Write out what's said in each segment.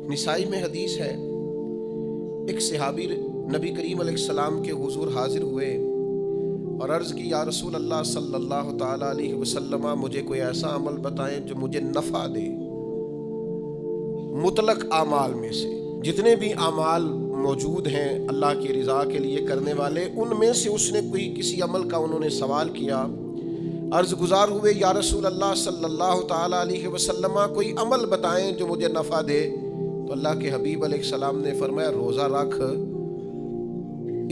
نسائی میں حدیث ہے، ایک صحابی نبی کریم علیہ السلام کے حضور حاضر ہوئے اور عرض کی، یا رسول اللہ صلی اللہ تعالیٰ علیہ وسلم، مجھے کوئی ایسا عمل بتائیں جو مجھے نفع دے۔ مطلق اعمال میں سے جتنے بھی اعمال موجود ہیں اللہ کی رضا کے لیے کرنے والے، ان میں سے اس نے کوئی کسی عمل کا انہوں نے سوال کیا۔ عرض گزار ہوئے، یا رسول اللہ صلی اللہ تعالیٰ علیہ وسلم، کوئی عمل بتائیں جو مجھے نفع دے۔ تو اللہ کے حبیب علیہ السلام نے فرمایا، روزہ رکھ،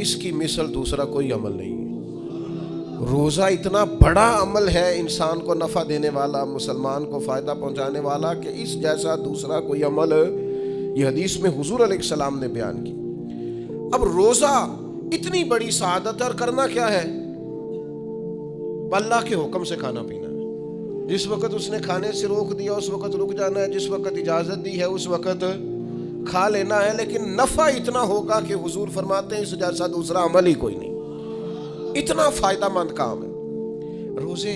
اس کی مثل دوسرا کوئی عمل نہیں ہے۔ روزہ اتنا بڑا عمل ہے انسان کو نفع دینے والا، مسلمان کو فائدہ پہنچانے والا، کہ اس جیسا دوسرا کوئی عمل یہ حدیث میں حضور علیہ السلام نے بیان کی۔ اب روزہ اتنی بڑی سعادت ہے، اور کرنا کیا ہے؟ اللہ کے حکم سے کھانا پینا ہے۔ جس وقت اس نے کھانے سے روک دیا اس وقت رک جانا ہے، جس وقت اجازت دی ہے اس وقت کھا لینا ہے، لیکن نفع اتنا ہوگا کہ حضور فرماتے ہیں اس جیسا دوسرا عمل ہی کوئی نہیں، اتنا فائدہ مند کام ہے۔ روزے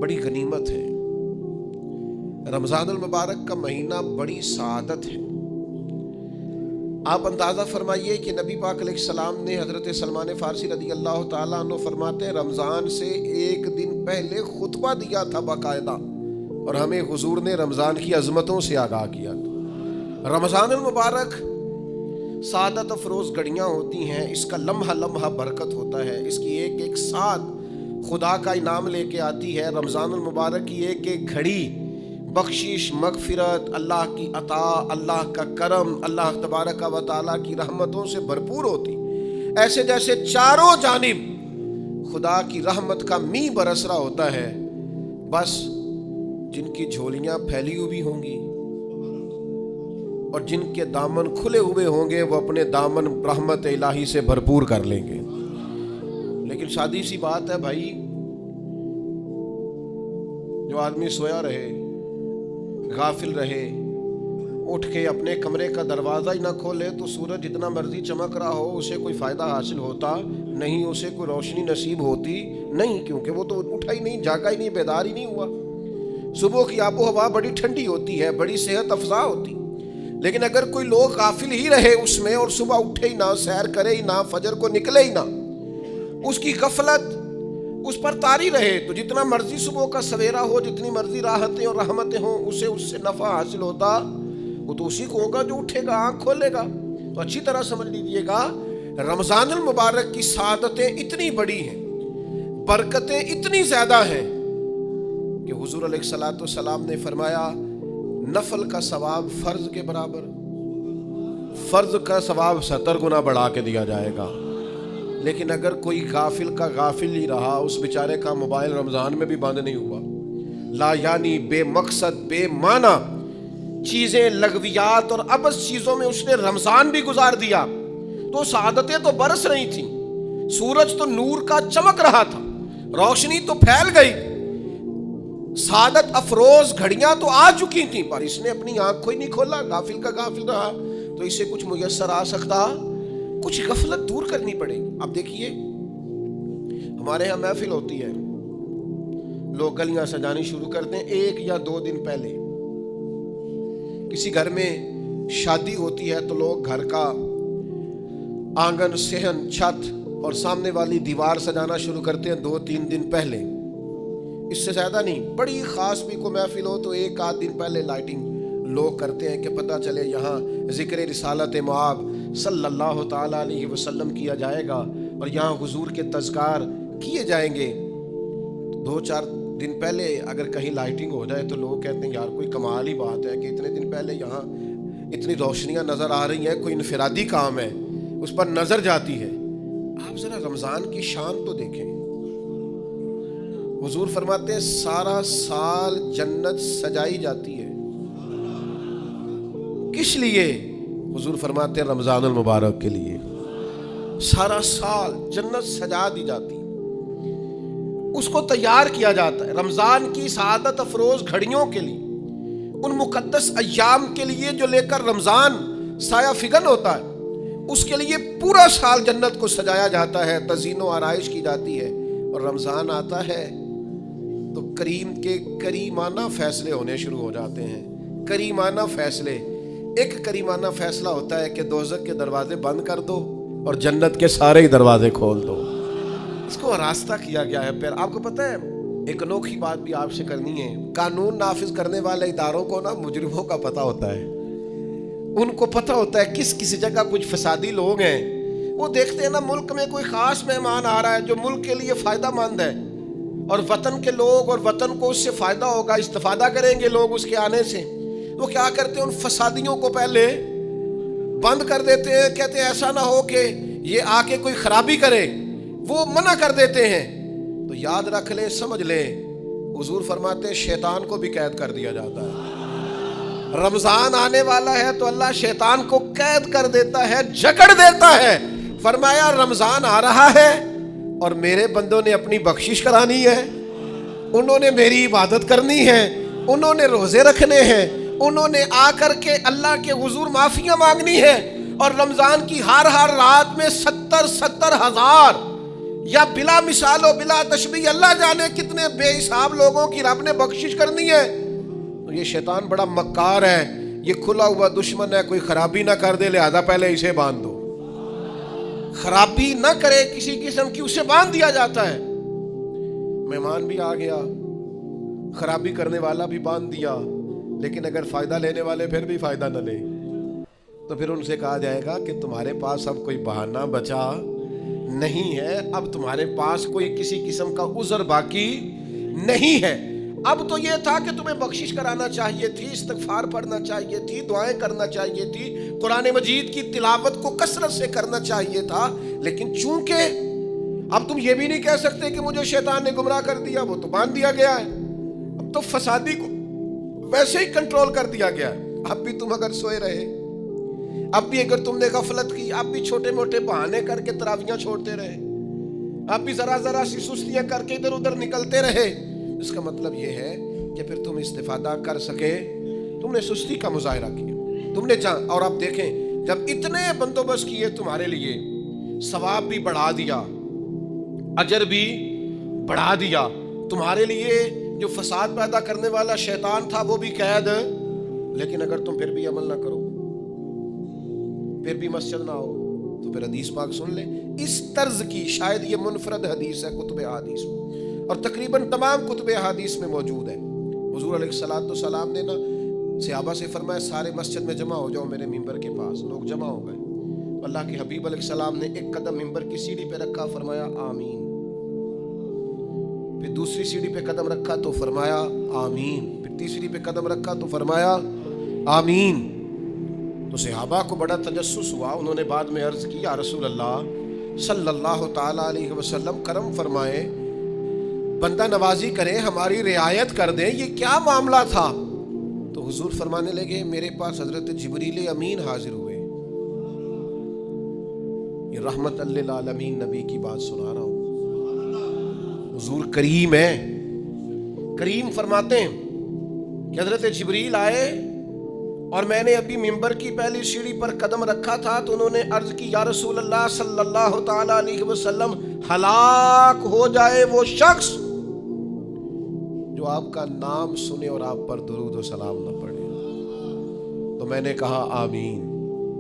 بڑی غنیمت ہے۔ رمضان المبارک کا مہینہ بڑی سعادت ہے۔ آپ اندازہ فرمائیے کہ نبی پاک علیہ السلام نے حضرت سلمان فارسی رضی اللہ تعالیٰ عنہ فرماتے ہیں، رمضان سے ایک دن پہلے خطبہ دیا تھا باقاعدہ، اور ہمیں حضور نے رمضان کی عظمتوں سے آگاہ کیا تھا۔ رمضان المبارک سعادت افروز گھڑیاں ہوتی ہیں، اس کا لمحہ لمحہ برکت ہوتا ہے، اس کی ایک ایک ساتھ خدا کا انعام لے کے آتی ہے۔ رمضان المبارک کی ایک ایک گھڑی بخشش، مغفرت، اللہ کی عطا، اللہ کا کرم، اللہ تبارک و تعالیٰ کی رحمتوں سے بھرپور ہوتی، ایسے جیسے چاروں جانب خدا کی رحمت کا می برس رہا ہوتا ہے۔ بس جن کی جھولیاں پھیلی ہوئی ہوں گی اور جن کے دامن کھلے ہوئے ہوں گے، وہ اپنے دامن رحمت الہی سے بھرپور کر لیں گے۔ لیکن سادی سی بات ہے بھائی، جو آدمی سویا رہے، غافل رہے، اٹھ کے اپنے کمرے کا دروازہ ہی نہ کھولے تو سورج جتنا مرضی چمک رہا ہو اسے کوئی فائدہ حاصل ہوتا نہیں، اسے کوئی روشنی نصیب ہوتی نہیں، کیونکہ وہ تو اٹھا ہی نہیں، جاگا ہی نہیں، بیدار ہی نہیں ہوا۔ صبح کی آب و ہوا بڑی ٹھنڈی ہوتی ہے، بڑی صحت افزا ہوتی، لیکن اگر کوئی لوگ غافل ہی رہے اس میں، اور صبح اٹھے ہی نہ، سیر کرے ہی نہ، فجر کو نکلے ہی نہ، اس کی غفلت اس پر طاری رہے، تو جتنا مرضی صبح کا سویرا ہو، جتنی مرضی راحتیں اور رحمتیں ہوں، اسے اس سے نفع حاصل ہوتا وہ تو اسی کو ہوگا جو اٹھے گا، آنکھ کھولے گا۔ تو اچھی طرح سمجھ لیجئے گا، رمضان المبارک کی سعادتیں اتنی بڑی ہیں، برکتیں اتنی زیادہ ہیں کہ حضور علیہ الصلوۃ والسلام نے فرمایا، نفل کا ثواب فرض کے برابر، فرض کا ثواب 70 گنا بڑھا کے دیا جائے گا۔ لیکن اگر کوئی غافل کا غافل ہی رہا، اس بیچارے کا موبائل رمضان میں بھی بند نہیں ہوا، لا یعنی بے مقصد بے معنی چیزیں، لغویات اور عبث چیزوں میں اس نے رمضان بھی گزار دیا، تو سعادتیں تو برس رہی تھیں، سورج تو نور کا چمک رہا تھا، روشنی تو پھیل گئی، سعادت افروز گھڑیاں تو آ چکی تھیں، پر اس نے اپنی آنکھ کو ہی نہیں کھولا، غافل کا غافل رہا، تو اسے کچھ میسر آ سکتا، کچھ غفلت دور کرنی پڑے گی۔ اب دیکھیے، ہمارے ہاں محفل ہوتی ہے، لوگ گلیاں سجانی شروع کرتے ہیں 1 یا 2 دن پہلے۔ کسی گھر میں شادی ہوتی ہے تو لوگ گھر کا آنگن، صحن، چھت اور سامنے والی دیوار سجانا شروع کرتے ہیں 2-3 دن پہلے، اس سے زیادہ نہیں۔ بڑی خاص بھی کوئی محفل ہو تو 1-8 دن پہلے لائٹنگ لوگ کرتے ہیں کہ پتہ چلے یہاں ذکر رسالت مآب صلی اللہ تعالیٰ علیہ وسلم کیا جائے گا، اور یہاں حضور کے تذکار کیے جائیں گے۔ 2-4 دن پہلے اگر کہیں لائٹنگ ہو جائے تو لوگ کہتے ہیں یار کوئی کمال ہی بات ہے کہ اتنے دن پہلے یہاں اتنی روشنیاں نظر آ رہی ہیں، کوئی انفرادی کام ہے، اس پر نظر جاتی ہے۔ آپ ذرا رمضان کی شان تو دیکھیں، حضور فرماتے ہیں سارا سال جنت سجائی جاتی ہے، کس لیے؟ حضور فرماتے ہیں رمضان المبارک کے لیے، سارا سال جنت سجا دی جاتی، اس کو تیار کیا جاتا ہے رمضان کی سعادت افروز گھڑیوں کے لیے، ان مقدس ایام کے لیے جو لے کر رمضان سایہ فگن ہوتا ہے، اس کے لیے پورا سال جنت کو سجایا جاتا ہے، تزئین و آرائش کی جاتی ہے، اور رمضان آتا ہے تو کریم کے کریمانہ فیصلے ہونے شروع ہو جاتے ہیں کریمانہ فیصلے. ایک کریمانہ فیصلہ ہوتا ہے کہ دوزخ کے دروازے بند کر دو اور جنت کے سارے ہی دروازے کھول دو. اس کو راستہ کیا گیا ہے. پھر آپ کو پتہ ہے ایک انوکھی بات بھی آپ سے کرنی ہے. قانون نافذ کرنے والے اداروں کو نا مجرموں کا پتہ ہوتا ہے. ان کو پتہ ہوتا ہے کس کسی جگہ کچھ فسادی لوگ ہیں. وہ دیکھتے ہیں نا ملک میں کوئی خاص مہمان آ رہا ہے جو ملک کے لیے فائدہ مند ہے اور وطن کے لوگ اور وطن کو اس سے فائدہ ہوگا, استفادہ کریں گے لوگ اس کے آنے سے. وہ کیا کرتے ہیں, ان فسادیوں کو پہلے بند کر دیتے ہیں. کہتے ہیں ایسا نہ ہو کہ یہ آ کے کوئی خرابی کرے, وہ منع کر دیتے ہیں. تو یاد رکھ لیں, سمجھ لیں, حضور فرماتے ہیں شیطان کو بھی قید کر دیا جاتا ہے. رمضان آنے والا ہے تو اللہ شیطان کو قید کر دیتا ہے, جکڑ دیتا ہے. فرمایا رمضان آ رہا ہے اور میرے بندوں نے اپنی بخشش کرانی ہے, انہوں نے میری عبادت کرنی ہے, انہوں نے روزے رکھنے ہیں, انہوں نے آ کر کے اللہ کے حضور معافیاں مانگنی ہے. اور رمضان کی ہر رات میں 70 ہزار یا بلا مثال و بلا تشبیہ اللہ جانے کتنے بے حساب لوگوں کی رب نے بخشش کرنی ہے. تو یہ شیطان بڑا مکار ہے, یہ کھلا ہوا دشمن ہے, کوئی خرابی نہ کر دے لہذا پہلے اسے باندھ دو. خرابی نہ کرے کسی قسم کی, اسے باندھ دیا جاتا ہے. مہمان بھی آ گیا, خرابی کرنے والا بھی باندھ دیا, لیکن اگر فائدہ لینے والے پھر بھی فائدہ نہ لے تو پھر ان سے کہا جائے گا کہ تمہارے پاس اب کوئی بہانہ بچا نہیں ہے, اب تمہارے پاس کوئی کسی قسم کا عذر باقی نہیں ہے. اب تو یہ تھا کہ تمہیں بخشش کرانا چاہیے تھی, استغفار پڑھنا چاہیے تھی, دعائیں کرنا چاہیے تھی, قرآن مجید کی تلاوت کو کثرت سے کرنا چاہیے تھا. لیکن چونکہ اب تم یہ بھی نہیں کہہ سکتے کہ مجھے شیطان نے گمراہ کر دیا, وہ تو باندھ دیا گیا ہے. اب تو فسادی کو ویسے ہی کنٹرول کر دیا گیا ہے. اب بھی تم اگر سوئے رہے, اب بھی اگر تم نے غفلت کی, اب بھی چھوٹے موٹے بہانے کر کے تراویحاں چھوڑتے رہے, اب بھی ذرا سی سستیاں کر کے ادھر ادھر نکلتے رہے, اس کا مطلب یہ ہے کہ پھر تم استفادہ کر سکے, تم نے سستی کا مظاہرہ کیا, تم نے جان. اور آپ دیکھیں جب اتنے بندوبست کیے تمہارے لیے, ثواب بھی بڑھا دیا, اجر بھی بڑھا دیا, تمہارے لیے جو فساد پیدا کرنے والا شیطان تھا وہ بھی قید. لیکن اگر تم پھر بھی عمل نہ کرو, پھر بھی مسجد نہ ہو, تو پھر حدیث پاک سن لیں. اس طرز کی شاید یہ منفرد حدیث ہے کتب احادیث میں, اور تقریباً تمام کتب احادیث میں موجود ہے. حضور علیہ السلام نے نا صحابہ سے فرمایا سارے مسجد میں جمع ہو جاؤ میرے ممبر کے پاس. لوگ جمع ہو گئے. اللہ کے حبیب علیہ السلام نے ایک قدم ممبر کی سیڑھی پہ رکھا, فرمایا آمین. پھر دوسری سیڑھی پہ قدم رکھا تو فرمایا آمین. پھر تیسری پہ قدم رکھا تو فرمایا آمین. تو صحابہ کو بڑا تجسس ہوا, انہوں نے بعد میں عرض کی یا رسول اللہ صلی اللہ تعالیٰ علیہ وسلم کرم فرمائے, بندہ نوازی کریں, ہماری رعایت کر دیں, یہ کیا معاملہ تھا؟ تو حضور فرمانے لگے میرے پاس حضرت جبریل امین حاضر ہوئے, یہ رحمت للعالمین نبی کی بات سنا رہا ہوں. حضور کریم ہے, کریم فرماتے ہیں کہ حضرت جبریل آئے اور میں نے ابھی ممبر کی پہلی سیڑھی پر قدم رکھا تھا تو انہوں نے عرض کی یا رسول اللہ صلی اللہ تعالیٰ علیہ وسلم ہلاک ہو جائے وہ شخص جو آپ کا نام سنے اور آپ پر درود و سلام نہ پڑھے. تو میں نے کہا آمین.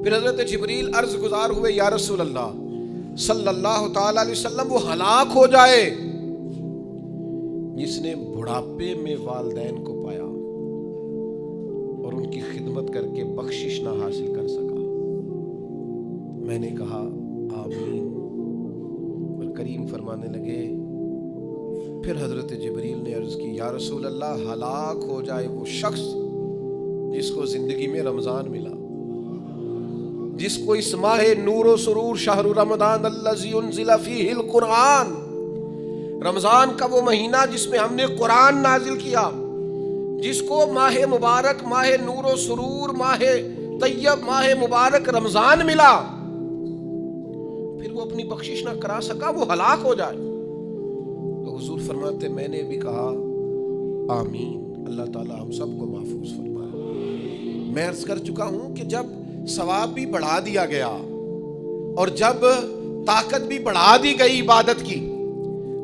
پھر حضرت جبریل عرض گزار ہوئے یا رسول اللہ صلی اللہ تعالیٰ علیہ وسلم وہ ہلاک ہو جائے جس نے بڑھاپے میں والدین کو پایا اور ان کی خدمت کر کے بخشش نہ حاصل کر سکا. میں نے کہا آمین. اور کریم فرمانے لگے پھر حضرت جبریل نے عرض کی یا رسول اللہ ہلاک ہو جائے وہ شخص جس کو زندگی میں رمضان ملا, جس کو اس ماہ نور و سرور شہر رمضان الذی انزل فیہ القرآن, رمضان کا وہ مہینہ جس میں ہم نے قرآن نازل کیا, جس کو ماہ مبارک, ماہ نور و سرور, ماہ طیب, ماہ مبارک رمضان ملا, پھر وہ اپنی بخشش نہ کرا سکا, وہ ہلاک ہو جائے. تو حضور فرماتے میں نے بھی کہا آمین. اللہ تعالی ہم سب کو محفوظ فرمائے. میں عرض کر چکا ہوں کہ جب ثواب بھی بڑھا دیا گیا اور جب طاقت بھی بڑھا دی گئی عبادت کی,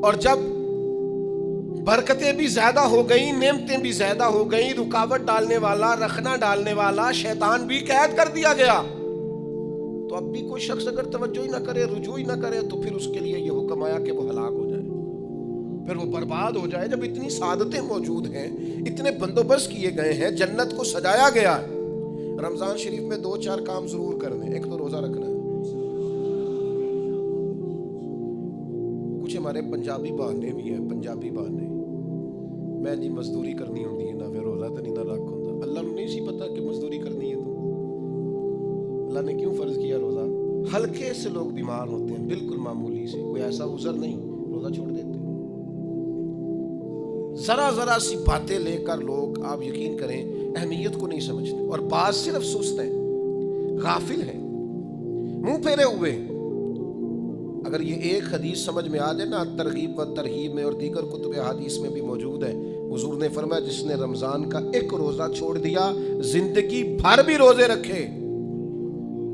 اور جب برکتیں بھی زیادہ ہو گئیں، نعمتیں بھی زیادہ ہو گئیں، رکاوٹ ڈالنے والا، رخنا ڈالنے والا شیطان بھی قید کر دیا گیا۔ تو اب بھی کوئی شخص اگر توجہ ہی نہ کرے، رجوع ہی نہ کرے، تو پھر اس کے لیے یہ حکم آیا کہ وہ ہلاک ہو جائے، پھر وہ برباد ہو جائے۔ جب اتنی سعادتیں موجود ہیں، اتنے بندوبست کیے گئے ہیں، جنت کو سجایا گیا ہے، رمضان شریف میں 2-4 کام ضرور کرنے۔ ایک تو روزہ رکھنا ہے۔ کچھ ہمارے پنجابی بہانے بھی ہیں، پنجابی بہانے، میں جی مزدوری کرنی ہوندی ہے نا، پھر روزہ تو نہیں نہ رکھ ہوتا۔ اللہ نے نہیں سی پتا کہ مزدوری کرنی ہے، تو اللہ نے کیوں فرض کیا روزہ؟ ہلکے سے لوگ بیمار ہوتے ہیں، بالکل معمولی سے، کوئی ایسا عذر نہیں، روزہ چھوڑ دیتے ہیں۔ ذرا سی باتیں لے کر لوگ، آپ یقین کریں، اہمیت کو نہیں سمجھتے، اور بعض صرف سست ہیں، غافل ہیں، منہ پھیرے ہوئے۔ اگر یہ ایک حدیث سمجھ میں آ جائے نا، ترغیب و ترہیب میں اور دیگر کتب حدیث میں بھی موجود ہے، حضور نے فرمایا جس نے رمضان کا ایک روزہ چھوڑ دیا، زندگی بھر بھی روزے رکھے،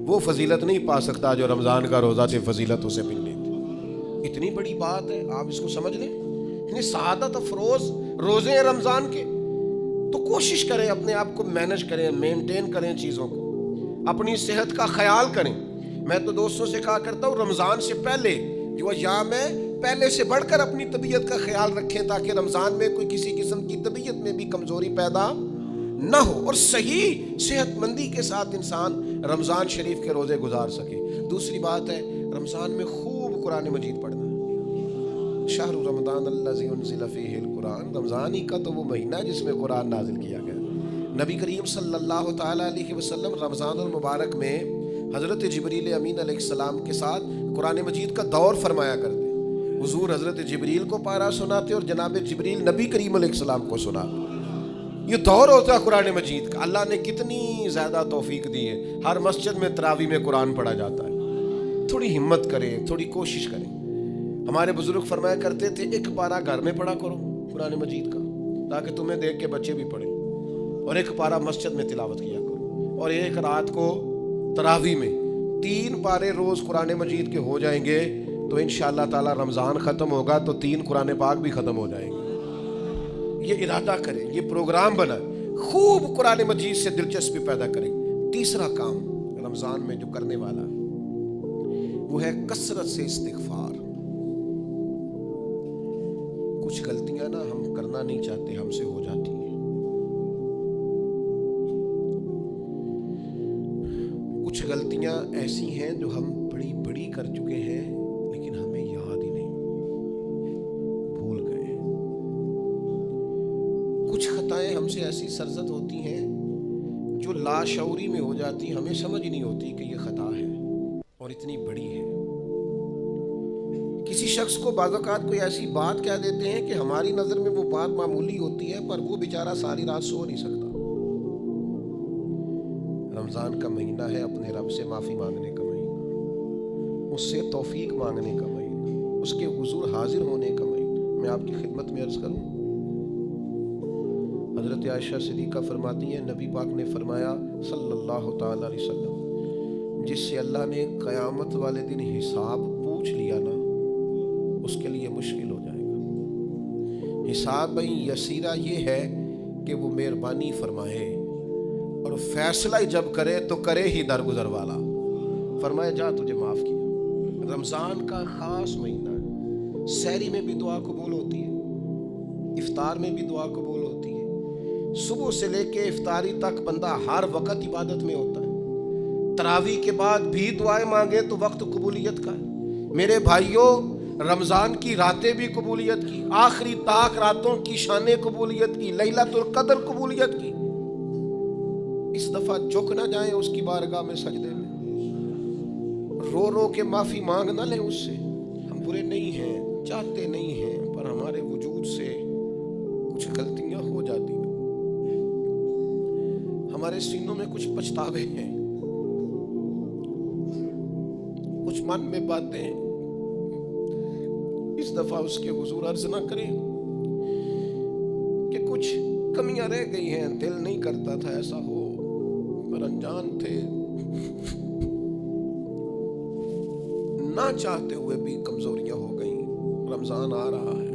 وہ فضیلت نہیں پا سکتا جو رمضان کا روزہ سے فضیلت اسے مل لیتی۔ اتنی بڑی بات ہے، آپ اس کو سمجھ لیں، اتنی سعادت افروز روزے ہیں رمضان کے۔ تو کوشش کریں، اپنے آپ کو مینج کریں، مینٹین کریں چیزوں کو، اپنی صحت کا خیال کریں۔ میں تو دوستوں سے کہا کرتا ہوں، رمضان سے پہلے جو ایام ہے، پہلے سے بڑھ کر اپنی طبیعت کا خیال رکھیں، تاکہ رمضان میں کوئی کسی قسم کی طبیعت میں بھی کمزوری پیدا نہ ہو، اور صحیح صحت مندی کے ساتھ انسان رمضان شریف کے روزے گزار سکے۔ دوسری بات ہے، رمضان میں خوب قرآن مجید پڑھنا ہے۔ شہر رمضان الذی انزل فیہ القرآن، رمضان ہی کا تو وہ مہینہ جس میں قرآن نازل کیا گیا۔ نبی کریم صلی اللہ تعالیٰ علیہ وسلم رمضان المبارک میں حضرت جبریل امین علیہ السلام کے ساتھ قرآن مجید کا دور فرمایا کرتے۔ حضور حضرت جبریل کو پارہ سناتے اور جناب جبریل نبی کریم علیہ السلام کو سناتے۔ یہ دور ہوتا ہے قرآن مجید کا۔ اللہ نے کتنی زیادہ توفیق دی ہے، ہر مسجد میں تراویح میں قرآن پڑھا جاتا ہے۔ تھوڑی ہمت کریں، تھوڑی کوشش کریں۔ ہمارے بزرگ فرمایا کرتے تھے، ایک پارہ گھر میں پڑھا کرو قرآن مجید کا، تاکہ تمہیں دیکھ کے بچے بھی پڑھیں، اور ایک پارہ مسجد میں تلاوت کیا کرو، اور ایک رات کو تراویح میں 3 پارے روز قرآن مجید کے ہو جائیں گے، تو انشاءاللہ تعالی رمضان ختم ہوگا تو 3 قرآن پاک بھی ختم ہو جائیں گے۔ یہ ارادہ کریں، یہ پروگرام بنائیں، خوب قرآن مجید سے دلچسپی پیدا کریں۔ تیسرا کام رمضان میں جو کرنے والا وہ ہے کثرت سے استغفار۔ کچھ غلطیاں نا ہم کرنا نہیں چاہتے، ہم سے ہو جاتی ہیں۔ کچھ غلطیاں ایسی ہیں جو ہم بڑی بڑی کر چکے ہیں، لیکن ہمیں یاد ہی نہیں، بھول گئے۔ کچھ خطائیں ہم سے ایسی سرزد ہوتی ہیں جو لاشعوری میں ہو جاتی، ہمیں سمجھ نہیں ہوتی کہ یہ خطا ہے اور اتنی بڑی ہے۔ کسی شخص کو بعض اوقات کوئی ایسی بات کہہ دیتے ہیں کہ ہماری نظر میں وہ بات معمولی ہوتی ہے، پر وہ بیچارہ ساری رات سو نہیں سکتا۔ رمضان کا مہینہ ہے اپنے رب سے معافی مانگنے کا مہینہ، اس سے توفیق مانگنے کا مہینہ، اس کے حضور حاضر ہونے کا مہینہ۔ میں آپ کی خدمت میں عرض کروں، حضرت عائشہ صدیقہ فرماتی ہیں، نبی پاک نے فرمایا صلی اللہ تعالیٰ علیہ وسلم، جس سے اللہ نے قیامت والے دن حساب پوچھ لیا نا، اس کے لیے مشکل ہو جائے گا۔ حساب بھئی یسیرہ یہ ہے کہ وہ مہربانی فرمائے، اور فیصلہ جب کرے تو کرے ہی درگزر والا، فرمائے جا تجھے معاف کیا۔ رمضان کا خاص مہینہ ہے، سحری میں بھی دعا قبول ہوتی ہے، افطار میں بھی دعا قبول ہوتی ہے، صبح سے لے کے افطاری تک بندہ ہر وقت عبادت میں ہوتا ہے۔ تراویح کے بعد بھی دعائیں مانگے تو وقت قبولیت کا ہے۔ میرے بھائیوں، رمضان کی راتیں بھی قبولیت کی، آخری طاق راتوں کی شان قبولیت کی، لیلۃ القدر قبولیت کی۔ اس دفعہ جھک نہ جائیں اس کی بارگاہ میں سجدے میں، رو رو کے معافی مانگ نہ لیں اس سے۔ ہم برے نہیں ہیں، چاہتے نہیں ہیں، پر ہمارے وجود سے کچھ غلطیاں ہو جاتی ہیں، ہمارے سینوں میں کچھ پچھتاوے ہیں، کچھ من میں باتیں۔ اس دفعہ اس کے حضور عرض نہ کریں کہ کچھ کمیاں رہ گئی ہیں، دل نہیں کرتا تھا ایسا ہو، پر انجان تھے، نہ چاہتے ہوئے بھی کمزوریاں ہو گئیں۔ رمضان آ رہا ہے،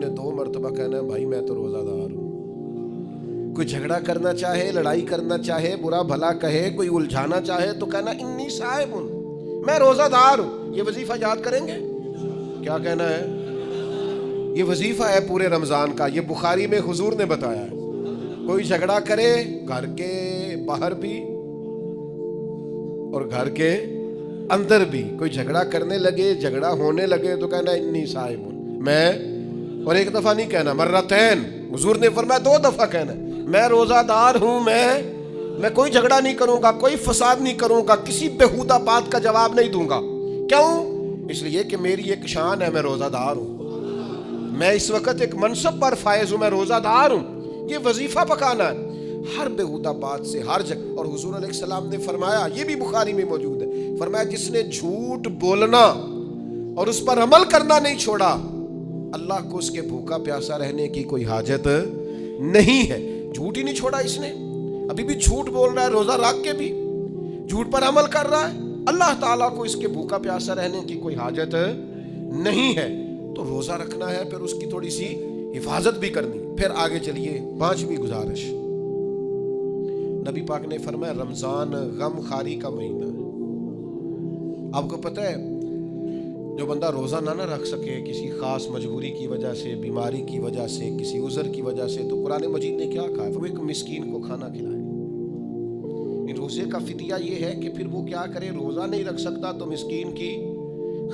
نے 2 مرتبہ کہنا ہے بھائی میں تو روزہ دار ہوں. کوئی جھگڑا کرنا چاہے, لڑائی کرنا چاہے, برا بھلا کہے, کوئی الجھانا چاہے تو کہنا انی صائم ہوں, میں روزہ دار ہوں. یہ وظیفہ یاد کریں گے. کیا کہنا ہے؟ یہ وظیفہ ہے پورے رمضان کا. یہ بخاری میں حضور نے بتایا ہے. کوئی جھگڑا کرے گھر کے باہر بھی اور گھر کے اندر بھی, کوئی جھگڑا کرنے لگے, جھگڑا ہونے لگے تو کہنا انی صائم ہوں میں. اور ایک دفعہ نہیں کہنا, مرتین. حضور نے فرمایا 2 دفعہ کہنا میں روزہ دار ہوں, میں کوئی جھگڑا نہیں کروں گا, کوئی فساد نہیں کروں گا, کسی بےہودہ بات کا جواب نہیں دوں گا. کیوں؟ اس لیے کہ میری ایک شان ہے, میں روزہ دار ہوں. میں اس وقت ایک منصب پر فائز ہوں, میں روزہ دار ہوں. یہ وظیفہ پکانا ہے ہر بےہودہ بات سے, ہر جگہ. اور حضور علیہ السلام نے فرمایا, یہ بھی بخاری میں موجود ہے, فرمایا جس نے جھوٹ بولنا اور اس پر عمل کرنا نہیں چھوڑا, اللہ کو اس کے بھوکا پیاسا رہنے کی کوئی حاجت نہیں ہے. جھوٹ ہی نہیں چھوڑا اس نے, ابھی بھی جھوٹ بول رہا ہے, روزہ رکھ کے بھی جھوٹ پر عمل کر رہا ہے, اللہ تعالیٰ کو اس کے بھوکا پیاسا رہنے کی کوئی حاجت نہیں ہے. تو روزہ رکھنا ہے, پھر اس کی تھوڑی سی حفاظت بھی کرنی. پھر آگے چلیے, 5ویں گزارش. نبی پاک نے فرمایا رمضان غم خاری کا مہینہ ہے. آپ کو پتہ ہے جو بندہ روزہ نہ رکھ سکے کسی خاص مجبوری کی وجہ سے, بیماری کی وجہ سے, کسی عذر کی وجہ سے, تو قرآن مجید نے کیا کہا ہے, وہ ایک مسکین کو کھانا کھلائے. روزے کا فدیہ یہ ہے کہ پھر وہ کیا کرے, روزہ نہیں رکھ سکتا تو مسکین کی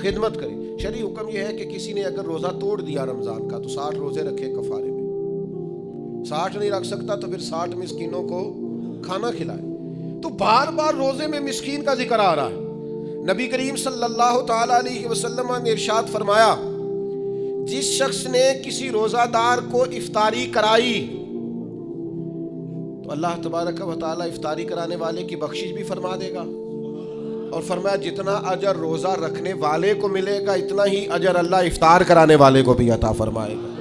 خدمت کرے. شرعی حکم یہ ہے کہ کسی نے اگر روزہ توڑ دیا رمضان کا تو 60 روزے رکھے کفارے میں. 60 نہیں رکھ سکتا تو پھر 60 مسکینوں کو کھانا کھلائے. تو بار بار روزے میں مسکین کا ذکر آ رہا ہے. نبی کریم صلی اللہ تعالی علیہ وسلم نے ارشاد فرمایا, جس شخص نے کسی روزہ دار کو افطاری کرائی تو اللہ تبارک و تعالی افطاری کرانے والے کی بخشش بھی فرما دے گا, اور فرمایا جتنا اجر روزہ رکھنے والے کو ملے گا اتنا ہی اجر اللہ افطار کرانے والے کو بھی عطا فرمائے گا.